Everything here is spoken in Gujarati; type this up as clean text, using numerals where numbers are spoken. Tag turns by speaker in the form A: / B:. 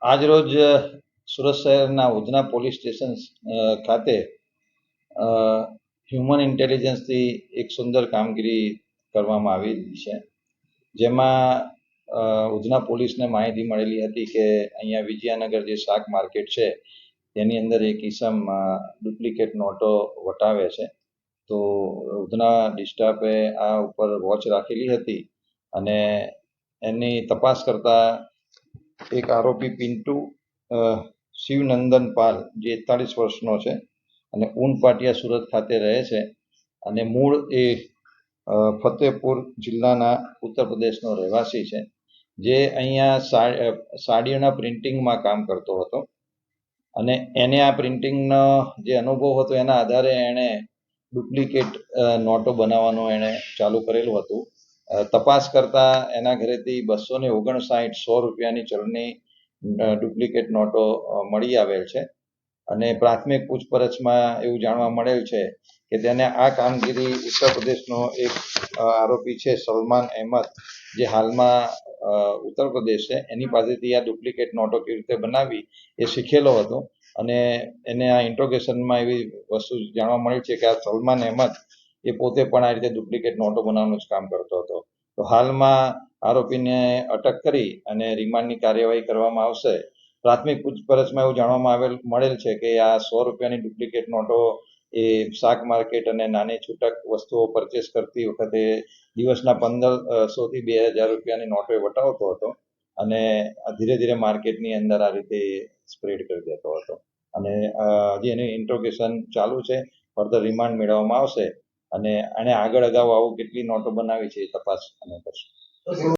A: આજરોજ સુરત શહેરના ઉધના પોલીસ સ્ટેશન ખાતે હ્યુમન ઇન્ટેલિજન્સથી એક સુંદર કામગીરી કરવામાં આવી છે, જેમાં ઉધના પોલીસને માહિતી મળેલી હતી કે અહીંયા વિજયાનગર જે શાક માર્કેટ છે તેની અંદર એક ઇસમ ડુપ્લિકેટ નોટો વટાવે છે. તો ઉધના ડિસ્ટાફે આ ઉપર વોચ રાખેલી હતી અને એની તપાસ કરતા એક આરોપી પિન્ટુ શિવનંદન પાલ જે 41 વર્ષનો છે અને ઊન પાટિયા સુરત ખાતે રહે છે અને મૂળ એ ફતેહપુર જિલ્લાના ઉત્તર પ્રદેશનો રહેવાસી છે, જે અહીંયા સાડીઓના પ્રિન્ટિંગમાં કામ કરતો હતો અને એને આ પ્રિન્ટિંગનો જે અનુભવ હતો એના આધારે એણે ડુપ્લિકેટ નોટો બનાવવાનું એણે ચાલુ કરેલું હતું. તપાસ કરતા એના ઘરેથી 259 100 રૂપિયાની ચલણી ડુપ્લિકેટ નોટો મળી આવેલ છે અને પ્રાથમિક પૂછપરછમાં એવું જાણવા મળેલ છે કે તેને આ કામગીરી ઉત્તર પ્રદેશનો એક આરોપી છે સલમાન અહેમદ, જે હાલમાં ઉત્તર પ્રદેશ છે, એની પાસેથી આ ડુપ્લિકેટ નોટો કેવી રીતે બનાવી એ શીખેલો હતો અને એને આ ઇન્ટ્રોગેશનમાં એવી વસ્તુ જાણવા મળી છે કે આ સલમાન અહેમદ એ પોતે પણ આ રીતે ડુપ્લિકેટ નોટો બનાવવાનું જ કામ કરતો હતો. તો હાલમાં આરોપીને અટક કરી અને રિમાન્ડની કાર્યવાહી કરવામાં આવશે. પ્રાથમિક પૂછપરછમાં એવું જાણવામાં મળેલ છે કે આ 100 રૂપિયાની ડુપ્લિકેટ નોટો એ શાક માર્કેટ અને નાની છૂટક વસ્તુઓ પરચેસ કરતી વખતે દિવસના 1500 થી 2000 રૂપિયાની નોટો વટાવતો હતો અને ધીરે ધીરે માર્કેટની અંદર આ રીતે સ્પ્રેડ કરી દેતો હતો અને હજી એની ઇન્ટ્રોગેશન ચાલુ છે. ફર્ધર રિમાન્ડ મેળવવામાં આવશે અને એને આગળ અગાઉ આવું કેટલી નોટો બનાવી છે એ તપાસ અમે કરશું.